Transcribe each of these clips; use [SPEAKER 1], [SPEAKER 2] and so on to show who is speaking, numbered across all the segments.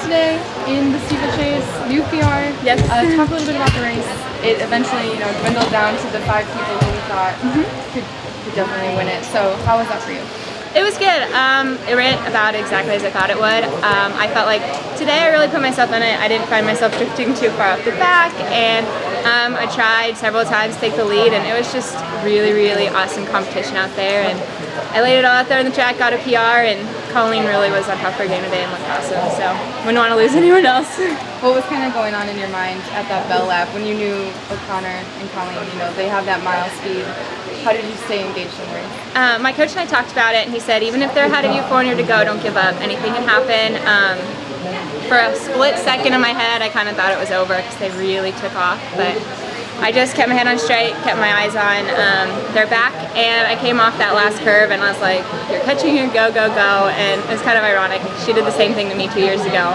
[SPEAKER 1] today in the steeplechase, new PR.
[SPEAKER 2] Yes.
[SPEAKER 1] Talk a little bit about the race. It eventually, dwindled down to the 5 people who we thought could definitely win it. So how was that for you?
[SPEAKER 2] It was good. It ran about exactly as I thought it would. I felt like today I really put myself in it. I didn't find myself drifting too far off the back, and I tried several times to take the lead, and it was just really, really awesome competition out there. And I laid it all out there on the track, got a PR, and Colleen really was on top of her game today and looked awesome. So wouldn't want to lose anyone else.
[SPEAKER 1] What was kind of going on in your mind at that bell lap when you knew O'Connor and Colleen, they have that mile speed? How did you stay engaged in the race?
[SPEAKER 2] My coach and I talked about it, and he said even if they're ahead of you 400 to go, don't give up. Anything can happen. For a split second in my head, I kind of thought it was over because they really took off. But I just kept my head on straight, kept my eyes on their back, and I came off that last curve, and I was like, you're catching your go, go, go. And it was kind of ironic. She did the same thing to me 2 years ago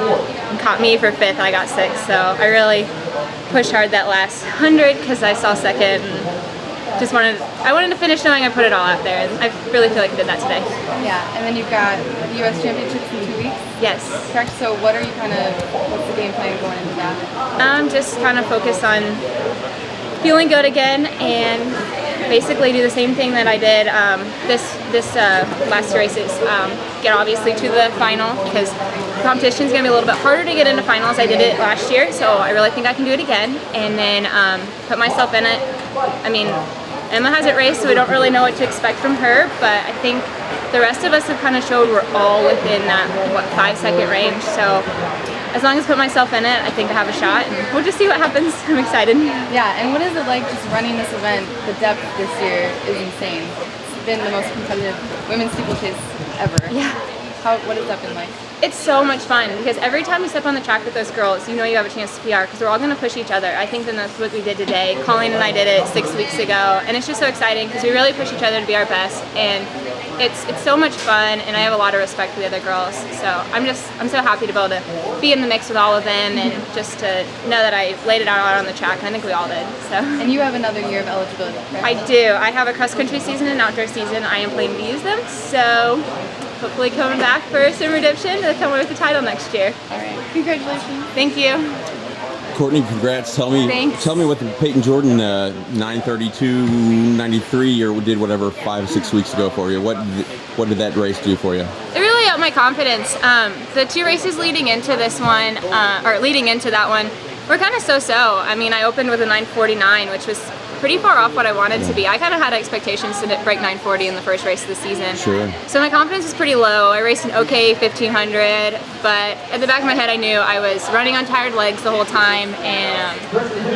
[SPEAKER 2] and caught me for 5th. I got 6th. So I really pushed hard that last 100 because I saw 2nd. And I wanted to finish knowing I put it all out there, and I really feel like I did that today.
[SPEAKER 1] Yeah, and then you've got the U.S. Championships in 2 weeks?
[SPEAKER 2] Yes.
[SPEAKER 1] Correct, so what's the game plan going into that?
[SPEAKER 2] Just kind of focus on feeling good again, and basically do the same thing that I did this last races. Get obviously to the final, because competition is going to be a little bit harder to get into finals. I did it last year, so I really think I can do it again, and then put myself in it. I mean, Emma hasn't raced, so we don't really know what to expect from her, but I think the rest of us have kind of showed we're all within that 5-second range. So as long as I put myself in it, I think I have a shot, and we'll just see what happens. I'm excited.
[SPEAKER 1] Yeah, and what is it like just running this event? The depth this year is insane. It's been the most competitive women's steeplechase ever.
[SPEAKER 2] Yeah.
[SPEAKER 1] What has that been like?
[SPEAKER 2] It's so much fun because every time you step on the track with those girls, you have a chance to PR because we're all going to push each other. I think that's what we did today. Colleen and I did it 6 weeks ago, and it's just so exciting because we really push each other to be our best, and it's so much fun, and I have a lot of respect for the other girls. So I'm so happy to be able to be in the mix with all of them, and just to know that I laid it out on the track, and I think we all did. So. And
[SPEAKER 1] you have another year of eligibility, correct?
[SPEAKER 2] I do. I have a cross-country season and outdoor season. I am planning to use them, so hopefully coming back for some redemption to come away with the title next year.
[SPEAKER 1] All right. Congratulations.
[SPEAKER 2] Thank you.
[SPEAKER 3] Courtney, congrats. Tell me what the Peyton Jordan 9:32.93 or did whatever 5 or 6 weeks ago for you. What did that race do for you?
[SPEAKER 2] It really upped my confidence. The 2 races leading into this one, or leading into that one, were kind of so-so. I mean, I opened with a 9:49, which was pretty far off what I wanted to be. I kind of had expectations to break 9:40 in the first race of the season.
[SPEAKER 3] Sure.
[SPEAKER 2] So my confidence was pretty low. I raced an okay 1500, but at the back of my head I knew I was running on tired legs the whole time, and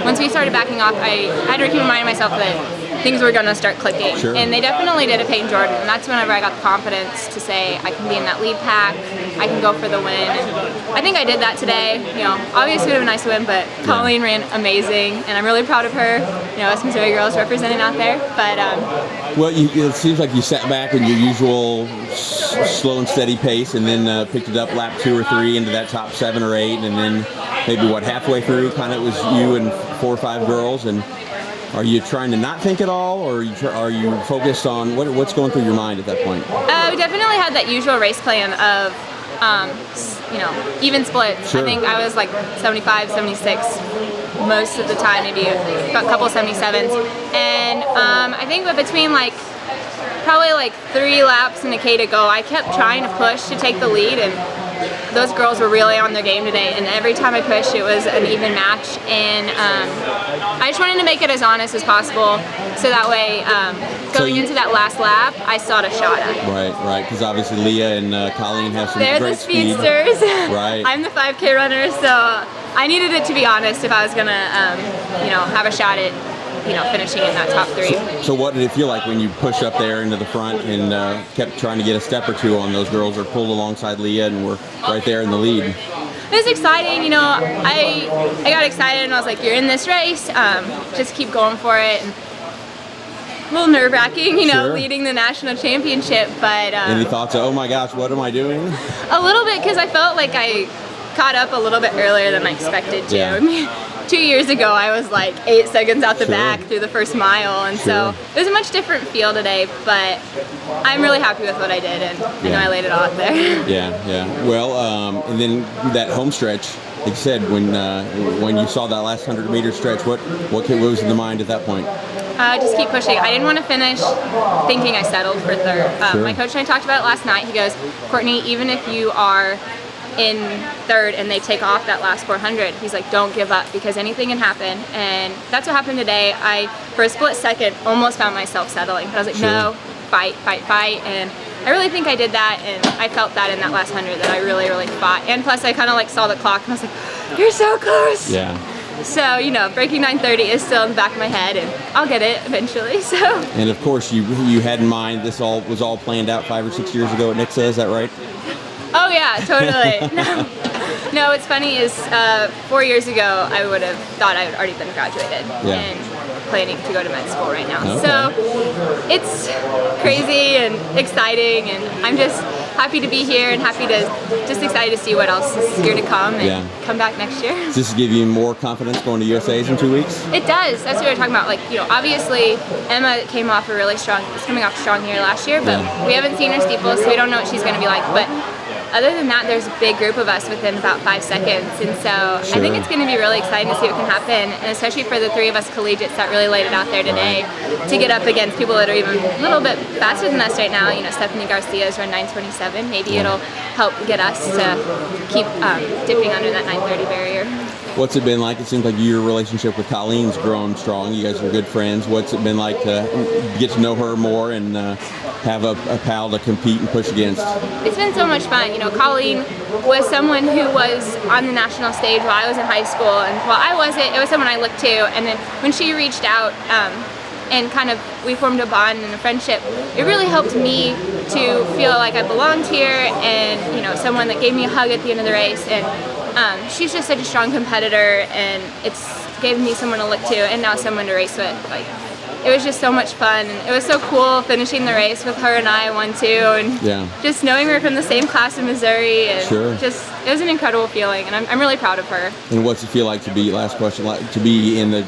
[SPEAKER 2] once we started backing off, I had to keep reminding myself that things were going to start clicking.
[SPEAKER 3] Sure.
[SPEAKER 2] And they definitely did at Peyton Jordan, and that's whenever I got the confidence to say I can be in that lead pack, I can go for the win. And I think I did that today. Obviously it would have been nice to win, but Colleen ran amazing, and I'm really proud of her. Us Missouri girls representing out there. But
[SPEAKER 3] well, it seems like you sat back in your usual slow and steady pace, and then picked it up lap 2 or 3 into that top 7 or 8, and then maybe halfway through, kind of it was you and 4 or 5 girls. And are you trying to not think at all, or are you focused on what's going through your mind at that point?
[SPEAKER 2] We definitely had that usual race plan of even splits. Sure. I think I was like 75, 76 most of the time, maybe a couple 77s. And I think between probably 3 laps and a K to go, I kept trying to push to take the lead, and those girls were really on their game today, and every time I pushed it was an even match, and I just wanted to make it as honest as possible, so that way going into that last lap I saw a shot at it.
[SPEAKER 3] Right, because obviously Leah and Colleen have some great speed.
[SPEAKER 2] They're the speedsters.
[SPEAKER 3] Right.
[SPEAKER 2] I'm the 5K runner, so I needed it to be honest if I was gonna have a shot at finishing in that top 3.
[SPEAKER 3] So what did it feel like when you pushed up there into the front and kept trying to get a step or 2 on those girls, or pulled alongside Leah and were right there in the lead?
[SPEAKER 2] It was exciting, I got excited and I was like, you're in this race, just keep going for it. And a little nerve-wracking,
[SPEAKER 3] Sure.
[SPEAKER 2] leading the national championship, but
[SPEAKER 3] any thoughts of, oh my gosh, what am I doing?
[SPEAKER 2] A little bit, because I felt like I caught up a little bit earlier than I expected to.
[SPEAKER 3] Yeah.
[SPEAKER 2] I mean, 2 years ago I was like 8 seconds out the
[SPEAKER 3] Sure.
[SPEAKER 2] back through the first mile, and so it was a much different feel today, but I'm really happy with what I did, and I know I laid it all out there.
[SPEAKER 3] Yeah. Well, and then that home stretch, like you said, when you saw that last 100-meter stretch, what was in the mind at that point?
[SPEAKER 2] Just keep pushing. I didn't want to finish thinking I settled for third.
[SPEAKER 3] Sure.
[SPEAKER 2] My coach and I talked about it last night. He goes, Courtney, even if you are in third and they take off that last 400, he's like, don't give up, because anything can happen. And that's what happened today. I, for a split second, almost found myself settling. But I was like, no, fight. And I really think I did that, and I felt that in that last 100, that I really, really fought. And plus, I kind of like saw the clock, and I was like, you're so close.
[SPEAKER 3] Yeah.
[SPEAKER 2] So, you know, breaking 9:30 is still in the back of my head, and I'll get it eventually, so.
[SPEAKER 3] And of course, you had in mind this was all planned out 5 or 6 years ago at Nixa, is that right?
[SPEAKER 2] Oh yeah, totally. No, what's funny is 4 years ago, I would have thought I had already been graduated and planning to go to med school right now.
[SPEAKER 3] Okay.
[SPEAKER 2] So it's crazy and exciting, and I'm just happy to be here and just excited to see what else is here to come and come back next year.
[SPEAKER 3] Does this give you more confidence going to USA's in 2 weeks?
[SPEAKER 2] It does. That's what we were talking about. Like, you know, obviously Emma came off a really strong, was coming off a strong year last year, but we haven't seen her steeple, so we don't know what she's going to be like. But other than that, there's a big group of us within about 5 seconds, and so I think it's going to be really exciting to see what can happen, and especially for the three of us collegiates that really laid it out there today, to get up against people that are even a little bit faster than us right now. You know, Stephanie Garcia's run 9:27. Maybe it'll help get us to keep dipping under that 9:30 barrier.
[SPEAKER 3] What's it been like? It seems like your relationship with Colleen's grown strong. You guys are good friends. What's it been like to get to know her more and have a pal to compete and push against?
[SPEAKER 2] It's been so much fun. You know, Colleen was someone who was on the national stage while I was in high school, and while I wasn't, it was someone I looked to. And then when she reached out and kind of we formed a bond and a friendship, it really helped me to feel like I belonged here, and, you know, someone that gave me a hug at the end of the race. And she's just such a strong competitor, and it's given me someone to look to and now someone to race with. Like, it was just so much fun, and it was so cool finishing the race with her and I 1-2, and just knowing we were from the same class in Missouri, and just, it was an incredible feeling, and I'm really proud of her. And
[SPEAKER 3] what's it feel like to be, last question, like to be in the,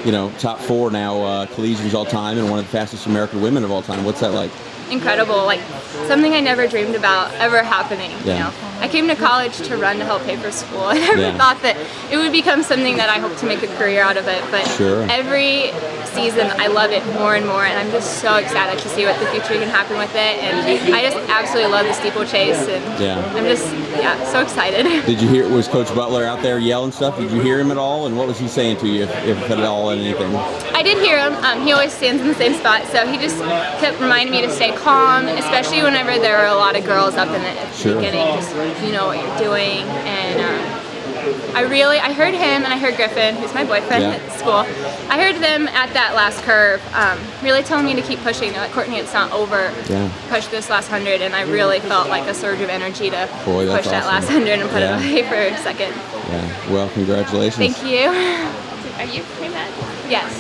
[SPEAKER 3] you know, top 4 now, collegians all time, and one of the fastest American women of all time? What's that like?
[SPEAKER 2] Incredible, like something I never dreamed about ever happening. You know, I came to college to run to help pay for school. I never thought that it would become something that I hope to make a career out of it. But every season I love it more and more, and I'm just so excited to see what the future can happen with it. And I just absolutely love the steeplechase, and I'm just so excited.
[SPEAKER 3] Did you hear? Was Coach Butler out there yelling stuff? Did you hear him at all? And what was he saying to you, if at all, anything?
[SPEAKER 2] I did hear him. He always stands in the same spot, so he just kept reminding me to stay calm, especially whenever there are a lot of girls up in the beginning. Just, you know what you're doing. And I heard him, and I heard Griffin, who's my boyfriend at school. I heard them at that last curve really telling me to keep pushing. They're like, Courtney, it's not over. Push this last 100, and I really felt like a surge of energy to push that last 100 and put it away for a second.
[SPEAKER 3] Well, congratulations.
[SPEAKER 2] Thank you. Are you pre-med? Yes.